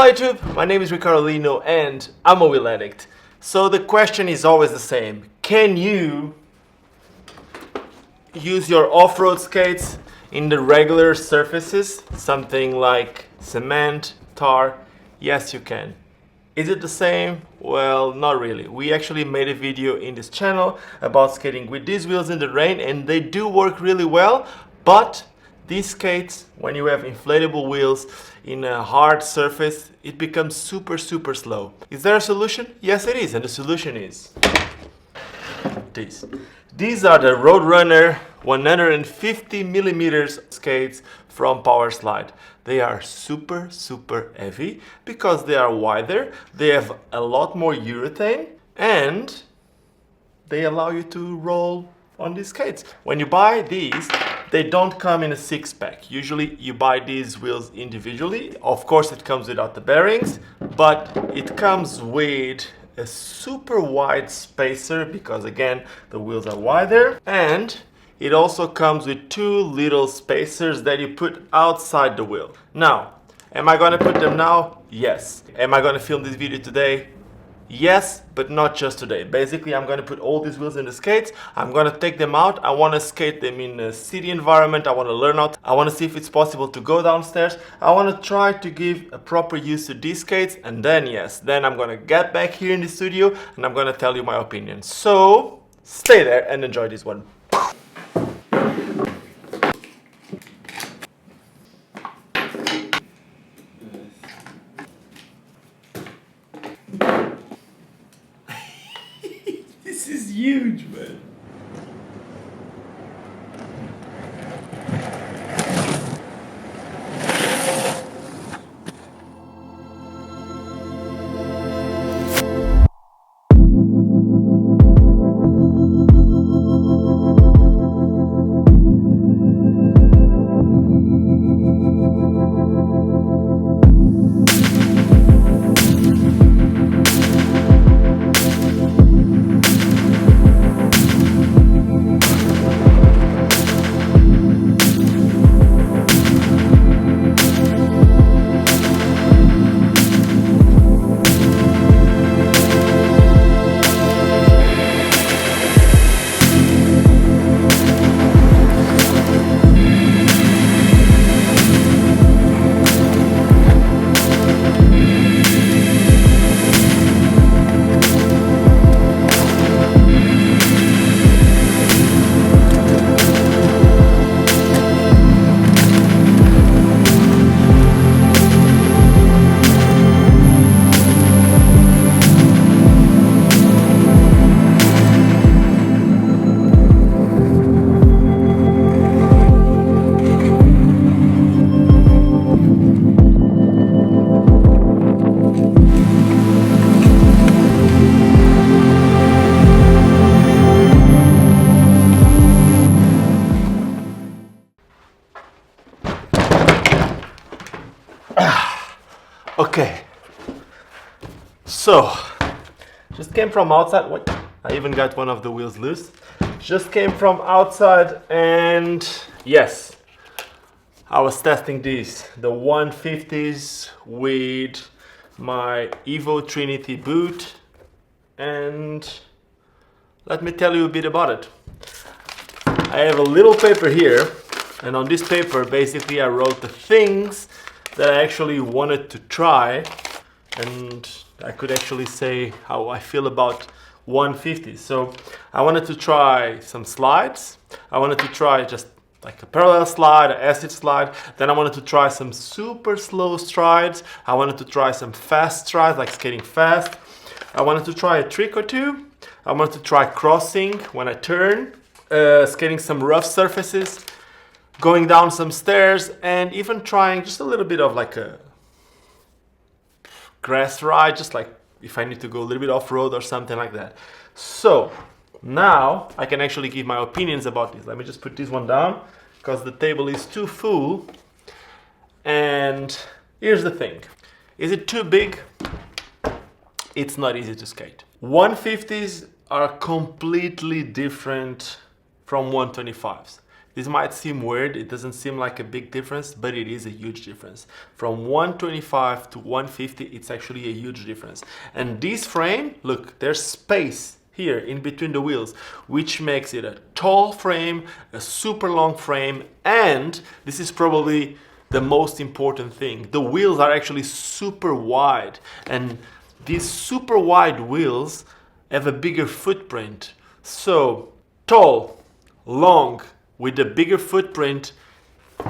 Hello YouTube, my name is Ricardo Lino and I'm a wheel addict. So the question is always the same. Can you use your off-road skates in the regular surfaces? Something like cement, tar? Yes, you can. Is it the same? Well, not really. We actually made a video in this channel about skating with these wheels in the rain and they do work really well, but these skates, when you have inflatable wheels in a hard surface, it becomes super slow. Is there a solution? Yes, it is, and the solution is these. These are the RoadRunner 150mm skates from Powerslide. They are super heavy because they are wider, they have a lot more urethane, and they allow you to roll on these skates. When you buy these, they don't come in a six-pack. Usually you buy these wheels individually. Of course it comes without the bearings, but it comes with a super wide spacer because again the wheels are wider, and it also comes with two little spacers that you put outside the wheel. Now, am I gonna put them now? Yes. Am I gonna film this video today? Yes, but not just today. Basically, I'm going to put all these wheels in the skates. I'm going to take them out. I want to skate them in a city environment. I want to learn out. I want to see if it's possible to go downstairs. I want to try to give a proper use to these skates. And then, yes, then I'm going to get back here in the studio and I'm going to tell you my opinion. So, stay there and enjoy this one. This is huge, man. Okay, so just came from outside. Wait, I even got one of the wheels loose. Just came from outside, and yes, I was testing these, the 150s with my Evo Trinity boot, and let me tell you a bit about it. I have a little paper here, and on this paper basically I wrote the things that I actually wanted to try, and I could actually say how I feel about 150s. So I wanted to try some slides. I wanted to try just like a parallel slide, an acid slide. Then I wanted to try some super slow strides. I wanted to try some fast strides, like skating fast. I wanted to try a trick or two. I wanted to try crossing when I turn, skating some rough surfaces, going down some stairs, and even trying just a little bit of like a grass ride, just like if I need to go a little bit off-road or something like that. So now I can actually give my opinions about this. Let me just put this one down because the table is too full. And here's the thing. Is it too big? It's not easy to skate. 150s are completely different from 125s. This might seem weird, it doesn't seem like a big difference, but it is a huge difference. From 125 to 150, it's actually a huge difference. And this frame, look, there's space here in between the wheels, which makes it a tall frame, a super long frame, and this is probably the most important thing. The wheels are actually super wide, and these super wide wheels have a bigger footprint. So tall, long, with a bigger footprint,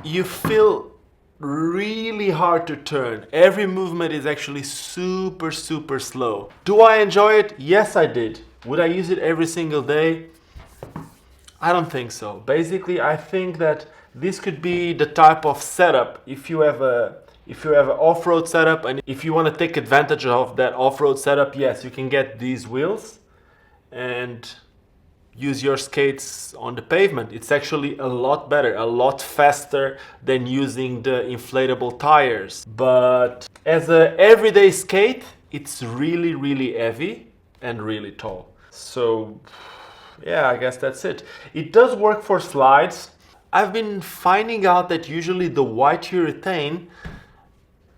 you feel really hard to turn. Every movement is actually super slow. Do I enjoy it? Yes, I did. Would I use it every single day? I don't think so. Basically, I think that this could be the type of setup if you have an off-road setup, and if you want to take advantage of that off-road setup, yes, you can get these wheels and use your skates on the pavement. It's actually a lot better, a lot faster than using the inflatable tires. But as an everyday skate, it's really heavy and really tall. So yeah, I guess that's it. It does work for slides. I've been finding out that usually the white urethane,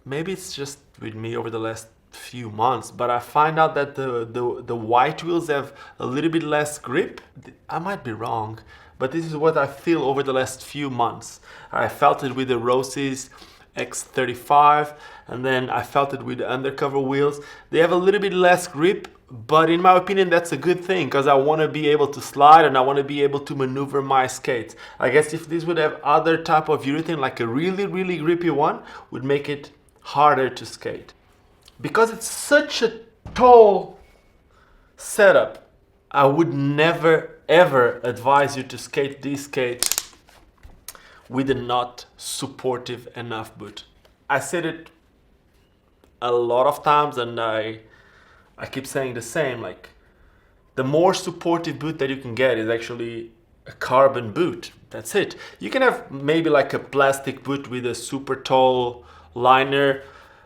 maybe it's just with me over the last few months, but I find out that the white wheels have a little bit less grip. I might be wrong, but this is what I feel over the last few months. I felt it with the Rosys X35, and then I felt it with the undercover wheels. They have a little bit less grip, but in my opinion that's a good thing, because I want to be able to slide and I want to be able to maneuver my skates. I guess if this would have other type of urethane, like a really grippy one, would make it harder to skate. Because it's such a tall setup, I would never ever advise you to skate this skate with a not supportive enough boot. I said it a lot of times, and I keep saying the same, like the more supportive boot that you can get is actually a carbon boot. That's it. You can have maybe like a plastic boot with a super tall liner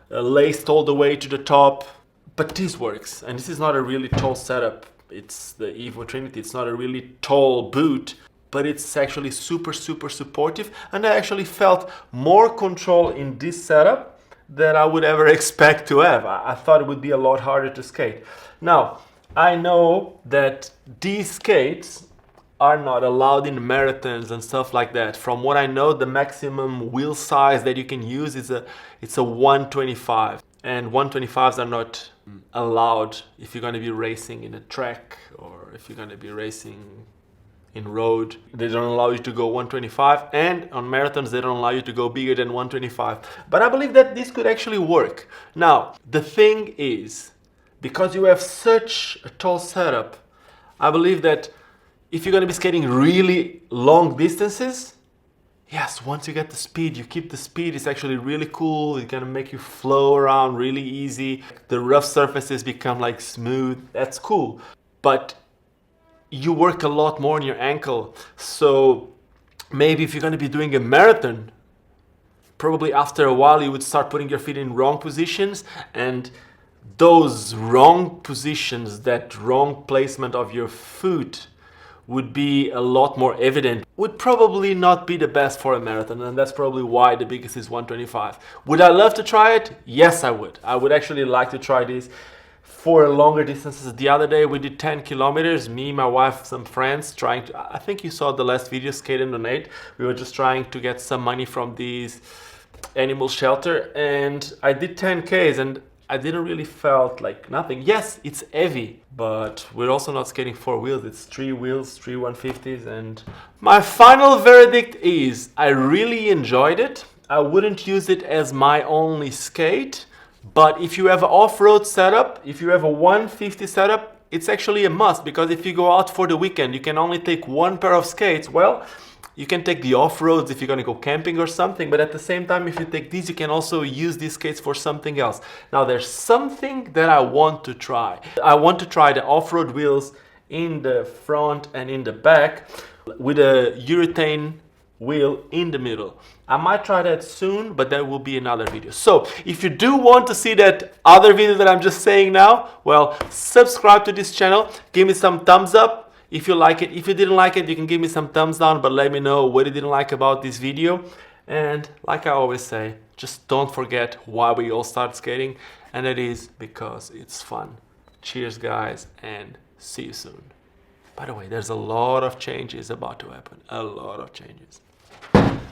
laced all the way to the top, but this works. And this is not a really tall setup. It's the Evo Trinity. It's not a really tall boot, but it's actually super supportive, and I actually felt more control in this setup than I would ever expect to have. I thought it would be a lot harder to skate. Now, I know that these skates are not allowed in marathons and stuff like that. From what I know, the maximum wheel size that you can use is a 125, and 125s are not allowed if you're going to be racing in a track or if you're going to be racing in road. They don't allow you to go 125, and on marathons they don't allow you to go bigger than 125. But I believe that this could actually work. Now, the thing is, because you have such a tall setup, I believe that if you're going to be skating really long distances, yes, once you get the speed, you keep the speed. It's actually really cool. It's going to make you flow around really easy. The rough surfaces become like smooth. That's cool. But you work a lot more on your ankle. So maybe if you're going to be doing a marathon, probably after a while you would start putting your feet in wrong positions, and those wrong positions, that wrong placement of your foot would be a lot more evident, would probably not be the best for a marathon, and that's probably why the biggest is 125. Would I love to try it? Yes, I would. I would actually like to try this for longer distances. The other day we did 10 kilometers, me, my wife, some friends, trying to, I think you saw the last video, Skate and Donate. We were just trying to get some money from these animal shelter, and I did 10Ks, and I didn't really felt like nothing. Yes, it's heavy, but we're also not skating 4 wheels. It's 3 wheels, 3 150s. And my final verdict is I really enjoyed it. I wouldn't use it as my only skate, but if you have an off-road setup, if you have a 150 setup, it's actually a must, because if you go out for the weekend, you can only take one pair of skates. Well, you can take the off-roads if you're going to go camping or something, but at the same time, if you take these, you can also use these skates for something else. Now, there's something that I want to try. I want to try the off-road wheels in the front and in the back with a urethane wheel in the middle. I might try that soon, but that will be another video. So if you do want to see that other video that I'm just saying now, well, subscribe to this channel, give me some thumbs up. if you like it. If you didn't like it, you can give me some thumbs down, but let me know what you didn't like about this video. And like I always say, just don't forget why we all start skating, and it is because it's fun. Cheers guys, and see you soon. By the way, there's a lot of changes about to happen, a lot of changes.